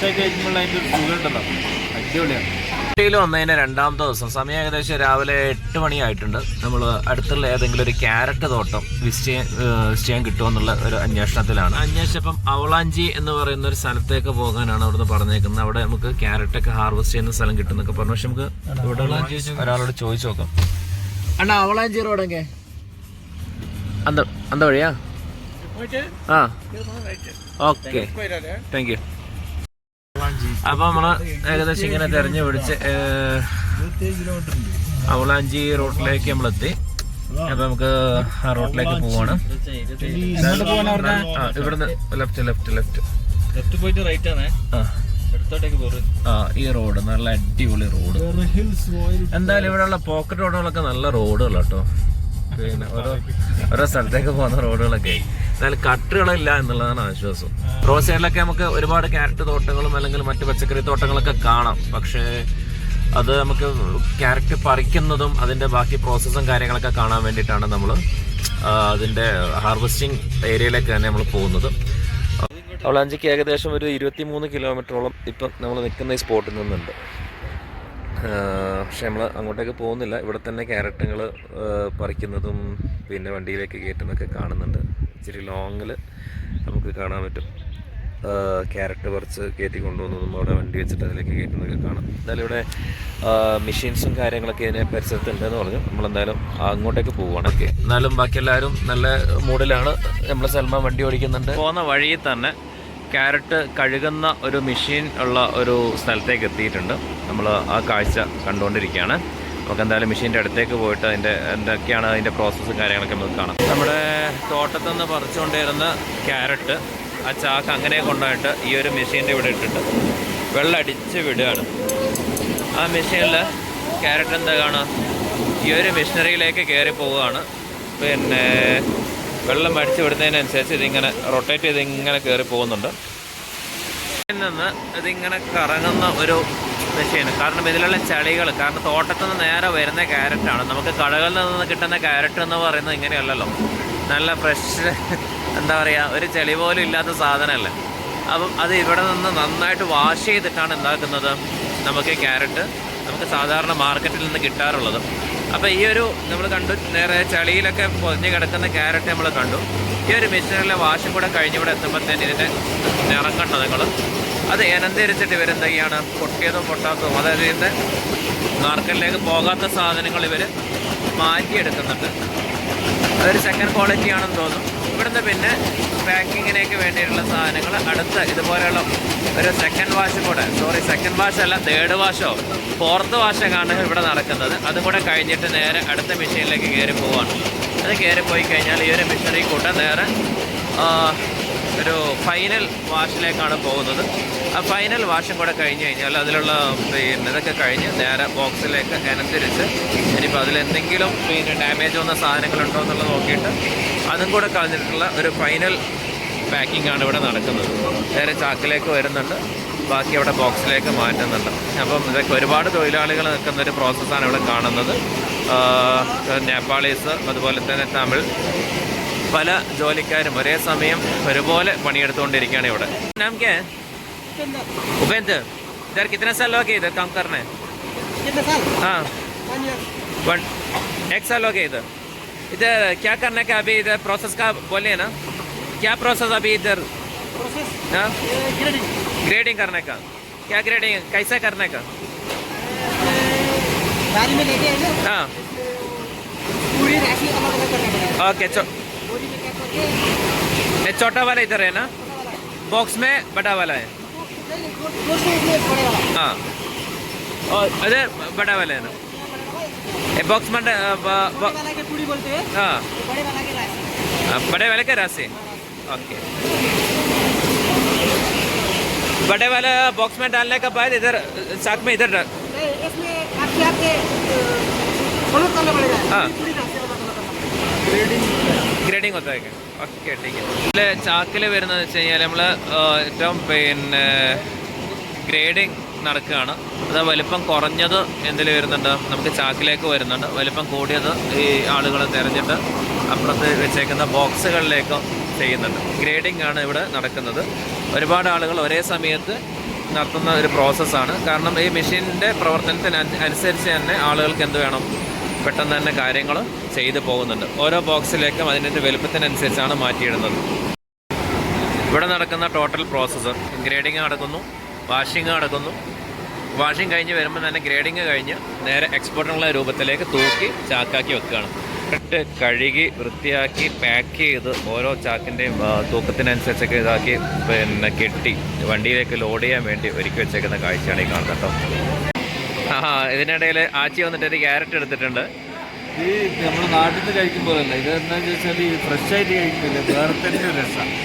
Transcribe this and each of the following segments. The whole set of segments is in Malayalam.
ദിവസമൊക്കെ കഴിക്കുമ്പോൾ അതിൻ്റെ ഒരു സുഖം ഉണ്ടല്ലോ, അടിപൊളിയാണ്. ഊട്ടിയിൽ വന്നതിൻ്റെ രണ്ടാമത്തെ ദിവസം സമയം ഏകദേശം രാവിലെ 8 മണിയായിട്ടുണ്ട്. നമ്മൾ അടുത്തുള്ള ഏതെങ്കിലും ഒരു ക്യാരറ്റ് തോട്ടം വിസിറ്റ് ചെയ്യാൻ കിട്ടുമെന്നുള്ള ഒരു അന്വേഷണത്തിലാണ്. അന്വേഷിച്ചപ്പം അവളാഞ്ചി എന്ന് പറയുന്ന ഒരു സ്ഥലത്തേക്ക് പോകാനാണ് അവിടുന്ന് പറഞ്ഞേക്കുന്നത്. അവിടെ നമുക്ക് ക്യാരറ്റൊക്കെ ഹാർവെസ്റ്റ് ചെയ്യുന്ന സ്ഥലം കിട്ടുന്നൊക്കെ പറഞ്ഞു. പക്ഷെ നമുക്ക് ഇവിടെ ഒരാളോട് ചോദിച്ചു നോക്കാം. അണ്ണാ അവളാഞ്ചി റോഡൊക്കെ അന്ത വഴിയാ? ആ ഓക്കെ, താങ്ക് യു. അപ്പൊ നമ്മള് ഏകദേശം ഇങ്ങനെ തെരഞ്ഞു പിടിച്ച് അവളാഞ്ചി റോഡിലേക്ക് നമ്മളെത്തി. അപ്പൊ നമുക്ക് ആ റോഡിലേക്ക് പോവാണ്. ഇവിടുന്ന് ലെഫ്റ്റ് പോയിട്ട് റൈറ്റ് ആണ്. ഈ റോഡ് നല്ല അടിപൊളി റോഡ്. എന്തായാലും ഇവിടെയുള്ള പോക്കറ്റ് റോഡുകളൊക്കെ നല്ല റോഡുകളാട്ടോ. പിന്നെ ഓരോ സ്ഥലത്തേക്ക് പോകുന്ന റോഡുകളൊക്കെ എന്നാലും കട്ടുകളില്ല എന്നുള്ളതാണ് ആശ്വാസം. റോഡ് സൈഡിലൊക്കെ നമുക്ക് ഒരുപാട് ക്യാരറ്റ് തോട്ടങ്ങളും അല്ലെങ്കിൽ മറ്റ് പച്ചക്കറി തോട്ടങ്ങളൊക്കെ കാണാം. പക്ഷേ അത് നമുക്ക് ക്യാരറ്റ് പറിക്കുന്നതും അതിൻ്റെ ബാക്കി പ്രോസസ്സും കാര്യങ്ങളൊക്കെ കാണാൻ വേണ്ടിയിട്ടാണ് നമ്മൾ അതിൻ്റെ ഹാർവെസ്റ്റിംഗ് ഏരിയയിലേക്ക് തന്നെ നമ്മൾ പോകുന്നത്. അവളാഞ്ചിക്ക് ഏകദേശം ഒരു 23 കിലോമീറ്ററോളം ഇപ്പം നമ്മൾ നിൽക്കുന്ന ഈ സ്പോട്ടിൽ നിന്നുണ്ട്. പക്ഷെ നമ്മൾ അങ്ങോട്ടേക്ക് പോകുന്നില്ല. ഇവിടെ തന്നെ ക്യാരറ്റുകൾ പറിക്കുന്നതും പിന്നെ വണ്ടിയിലേക്ക് കയറ്റുന്നതൊക്കെ കാണുന്നുണ്ട്. ഇച്ചിരി ലോങ്ങിൽ നമുക്ക് കാണാൻ പറ്റും. ക്യാരറ്റ് പറിച്ച് കയറ്റി കൊണ്ടുപോകുന്നതും അവിടെ വണ്ടി വെച്ചിട്ട് അതിലേക്ക് കയറ്റുന്നതൊക്കെ കാണാം. എന്തായാലും ഇവിടെ മെഷീൻസും കാര്യങ്ങളൊക്കെ ഇതിനെ പരിസരത്തുണ്ടെന്ന് പറഞ്ഞു. നമ്മളെന്തായാലും അങ്ങോട്ടേക്ക് പോവുകയാണ്. ഓക്കെ, എന്നാലും ബാക്കി എല്ലാവരും നല്ല മൂഡിലാണ്. നമ്മൾ സൽമാൻ വണ്ടി ഓടിക്കുന്നുണ്ട്. പോകുന്ന വഴിയിൽ തന്നെ ക്യാരറ്റ് കഴുകുന്ന ഒരു മെഷീൻ ഉള്ള ഒരു സ്ഥലത്തേക്ക് എത്തിയിട്ടുണ്ട്. നമ്മൾ ആ കാഴ്ച കണ്ടുകൊണ്ടിരിക്കുകയാണ്. നമുക്ക് എന്തായാലും മെഷീൻ്റെ അടുത്തേക്ക് പോയിട്ട് എന്തൊക്കെയാണ് അതിൻ്റെ പ്രോസസ്സും കാര്യങ്ങളൊക്കെ നമുക്ക് കാണാം. നമ്മുടെ തോട്ടത്തിൽ നിന്ന് പറിച്ചുകൊണ്ടിരുന്ന ക്യാരറ്റ് ആ ചാക്ക് അങ്ങനെ കൊണ്ടുപോയിട്ട് ഈ ഒരു മെഷീൻ്റെ ഇവിടെ ഇട്ടിട്ട് വെള്ളമടിച്ച് വിടുകയാണ്. ആ മെഷീനിൽ ക്യാരറ്റ് എന്താ കാണുക, ഈ ഒരു മെഷീനറിയിലേക്ക് കയറി പോവുകയാണ്. പിന്നെ വെള്ളം അടിച്ച് വിടുന്നതിനനുസരിച്ച് ഇതിങ്ങനെ റൊട്ടേറ്റ് ചെയ്ത് ഇങ്ങനെ കയറി പോകുന്നുണ്ട്. ഇതിൽ നിന്ന് ഇതിങ്ങനെ കറങ്ങുന്ന ഒരു മെഷീൻ. കാരണം ഇതിലുള്ള ചളികൾ, കാരണം തോട്ടത്തിൽ നിന്ന് നേരെ വരുന്ന ക്യാരറ്റാണ്. നമുക്ക് കടകളിൽ നിന്ന് കിട്ടുന്ന ക്യാരറ്റ് എന്ന് പറയുന്നത് ഇങ്ങനെയല്ലല്ലോ, നല്ല ഫ്രഷ്, എന്താ പറയുക, ഒരു ചെളി പോലും ഇല്ലാത്ത സാധനമല്ലേ. അപ്പം അത് ഇവിടെ നിന്ന് നന്നായിട്ട് വാഷ് ചെയ്തിട്ടാണ് എന്താക്കുന്നത് നമുക്ക് ക്യാരറ്റ് നമുക്ക് സാധാരണ മാർക്കറ്റിൽ നിന്ന് കിട്ടാറുള്ളത്. അപ്പോൾ ഈ ഒരു നമ്മൾ കണ്ടു, നേരെ ചളിയിലൊക്കെ പൊതിഞ്ഞ് കിടക്കുന്ന ക്യാരറ്റ് നമ്മൾ കണ്ടു. ഈ ഒരു മെഷീനിലെ വാഷും കൂടെ കഴിഞ്ഞിവിടെ എത്തുമ്പോഴത്തേന് ഇതിൻ്റെ നിറം കണ്ടോ നിങ്ങൾ, അത് ഇനന്തരിച്ചിട്ട് ഇവരെന്തൊക്കെയാണ് പൊട്ടിയതും പൊട്ടാത്തതും, അതായത് ഇതിൻ്റെ മാർക്കറ്റിലേക്ക് പോകാത്ത സാധനങ്ങൾ ഇവർ മാറ്റിയെടുക്കുന്നുണ്ട്. അതൊരു സെക്കൻഡ് ക്വാളിറ്റി ആണെന്ന് തോന്നുന്നു. ഇവിടുന്ന് പിന്നെ പാക്കിങ്ങിനേക്ക് വേണ്ടിയിട്ടുള്ള സാധനങ്ങൾ അടുത്ത ഇതുപോലെയുള്ള ഒരു സെക്കൻഡ് വാഷ് അല്ല, 3rd വാഷോ 4th വാഷൊക്കെയാണ് ഇവിടെ നടക്കുന്നത്. അതും കൂടെ കഴിഞ്ഞിട്ട് നേരെ അടുത്ത മെഷീനിലേക്ക് കയറി പോവാണ്. അത് കയറിപ്പോയി കഴിഞ്ഞാൽ ഈ ഒരു മെഷീനറി കൂട്ടം നേരെ ഒരു ഫൈനൽ വാഷിലേക്കാണ് പോകുന്നത്. ആ ഫൈനൽ വാഷും കൂടെ കഴിഞ്ഞ് കഴിഞ്ഞാൽ അതിലുള്ള പിന്നെ ഇതൊക്കെ കഴിഞ്ഞ് നേരെ ബോക്സിലേക്ക് ഇനംതിരിച്ച് ഇനിയിപ്പോൾ അതിലെന്തെങ്കിലും പിന്നെ ഡാമേജ് വന്ന സാധനങ്ങളുണ്ടോ എന്നുള്ളത് നോക്കിയിട്ട് അതും കൂടെ കളഞ്ഞിട്ടുള്ള ഒരു ഫൈനൽ പാക്കിംഗ് ആണ് ഇവിടെ നടക്കുന്നത്. നേരെ ചാക്കിലേക്ക് വരുന്നുണ്ട്, ബാക്കി അവിടെ ബോക്സിലേക്ക് മാറ്റുന്നുണ്ട്. അപ്പം ഇതൊക്കെ ഒരുപാട് തൊഴിലാളികൾ നിൽക്കുന്നൊരു പ്രോസസ്സാണ് ഇവിടെ കാണുന്നത്. നേപ്പാളീസ്, അതുപോലെ തന്നെ തമിഴ്, പല ജോലിക്കാരും ഒരേ സമയം ഒരുപോലെ പണിയെടുത്തുകൊണ്ടിരിക്കുകയാണ് ഇവിടെ. नाम क्या है? उपेंद्र. इधर कितने साल हो गए इधर काम करना है? कितने साल? हाँ, 1 साल हो गया इधर. इधर क्या करने का अभी इधर प्रोसेस का बोलिए ना, क्या प्रोसेस अभी इधर? प्रोसेस? हाँ, ग्रेडिंग करने का. क्या ग्रेडिंग कैसे करने का? दाल में लेके है ना. हाँ, पूरी राशि अलग-अलग करना पड़ेगा. ओके, ये छोटा वाला इधर है ना, बॉक्स में बड़ा वाला है. हाँ, और इधर बड़ा वाला है ना, ये बॉक्स में पूरी बोलते हैं. हाँ, बड़े वाले के राशि. ओके, बड़े वाला बॉक्स में डालने के बाद इधर साथ में इधर इसमें आपके फॉलो करना पड़ेगा. हाँ, ഗ്രേഡിങ് ഒത്തായിരിക്കും. ഓക്കെ, ടീക്ക്. ഇതിൽ ചാക്കിൽ വരുന്നതെന്ന് വെച്ച് കഴിഞ്ഞാൽ നമ്മൾ ഏറ്റവും പിന്നെ ഗ്രേഡിങ് നടക്കുകയാണ്. അത് വലിപ്പം കുറഞ്ഞത് എന്തിൽ വരുന്നുണ്ട്, നമുക്ക് ചാക്കിലേക്ക് വരുന്നുണ്ട്. വലിപ്പം കൂടിയത് ഈ ആളുകൾ തിരഞ്ഞിട്ട് അപ്പുറത്ത് വെച്ചേക്കുന്ന ബോക്സുകളിലേക്ക് ചെയ്യുന്നുണ്ട്. ഗ്രേഡിംഗ് ആണ് ഇവിടെ നടക്കുന്നത്. ഒരുപാട് ആളുകൾ ഒരേ സമയത്ത് നടത്തുന്ന ഒരു പ്രോസസ്സാണ്. കാരണം ഈ മെഷീനിൻ്റെ പ്രവർത്തനത്തിന് അനുസരിച്ച് തന്നെ ആളുകൾക്ക് എന്ത് വേണം, പെട്ടെന്ന് തന്നെ കാര്യങ്ങൾ ചെയ്തു പോകുന്നുണ്ട്. ഓരോ ബോക്സിലേക്കും അതിൻ്റെ വലുപ്പത്തിനനുസരിച്ചാണ് മാറ്റിയിടുന്നത്. ഇവിടെ നടക്കുന്ന ടോട്ടൽ പ്രോസസ്സ് ഗ്രേഡിങ് നടക്കുന്നു, വാഷിംഗ് നടക്കുന്നു. വാഷിംഗ് കഴിഞ്ഞ് വരുമ്പോൾ തന്നെ ഗ്രേഡിങ് കഴിഞ്ഞ് നേരെ എക്സ്പോർട്ടിനുള്ള രൂപത്തിലേക്ക് തൂക്കി ചാക്കാക്കി വെക്കുകയാണ്. കറക്റ്റ് കഴുകി വൃത്തിയാക്കി പാക്ക് ചെയ്ത് ഓരോ ചാക്കിൻ്റെയും തൂക്കത്തിനനുസരിച്ചൊക്കെ ഇതാക്കി പിന്നെ കെട്ടി വണ്ടിയിലേക്ക് ലോഡ് ചെയ്യാൻ വേണ്ടി ഒരുക്കി വെച്ചേക്കുന്ന കാഴ്ചയാണ് ഈ കാണുന്നത് കേട്ടോ. ഇതിനിടയിൽ ആച്ചി വന്നിട്ട് ഒരു ക്യാരറ്റ് എടുത്തിട്ടുണ്ട്. ഈ നമ്മൾ നാട്ടിൽ നിന്ന് കഴിക്കുമ്പോഴല്ല, ഇത് എന്താണെന്ന് ചോദിച്ചാൽ ഈ ഫ്രഷ് ആയിട്ട് കഴിക്കുന്നില്ല, വേറെ തന്നെ ഒരു രസമാണ്.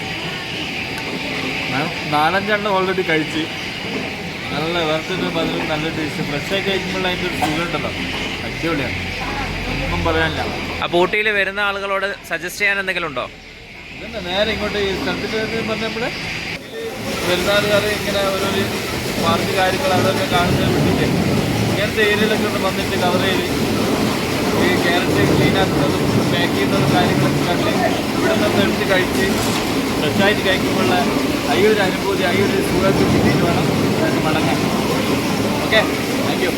ഞാൻ 4-5 ഓൾറെഡി കഴിച്ച് നല്ല വേറെ തന്നെ പതിലും നല്ല ടേസ്റ്റ്. ഫ്രഷ് ആയിട്ട് കഴിക്കുമ്പോൾ അതിൻ്റെ ഒരു സുഖം ഉണ്ടല്ലോ, അടിപൊളിയാണ്, ഒന്നും പറയാനില്ല. അപ്പോൾ ഊട്ടിയിൽ വരുന്ന ആളുകളോട് സജസ്റ്റ് ചെയ്യാൻ എന്തെങ്കിലും ഉണ്ടോ? ഇതന്നെ നേരെ ഇങ്ങോട്ട് ഈ സ്ഥലത്തിൽ പറഞ്ഞപ്പോൾ വരുന്ന ആൾക്കാർ ഇങ്ങനെ ഓരോരു പാർക്ക് കാര്യങ്ങൾ അതൊക്കെ കാണുന്നത് വിട്ടിട്ട് ഇങ്ങനത്തെ ഏരിയയിലൊക്കെ ഒന്ന് വന്നിട്ട് കവർ ചെയ്ത് ഈ ക്യാരറ്റ് ക്ലീൻ ആക്കുന്നതും പാക്ക് ചെയ്യുന്നതും കാര്യങ്ങളൊക്കെ കണ്ട് ഇവിടെ നിന്ന് എടുത്ത് കഴിച്ച് ഫ്രഷായിട്ട് കഴിക്കുമ്പോഴുള്ള ഈ ഒരു അനുഭൂതി, ഈ ഒരു സുഖത്തിൽ കിട്ടിയിട്ട് വേണം മടങ്ങാൻ. Okay, thank you.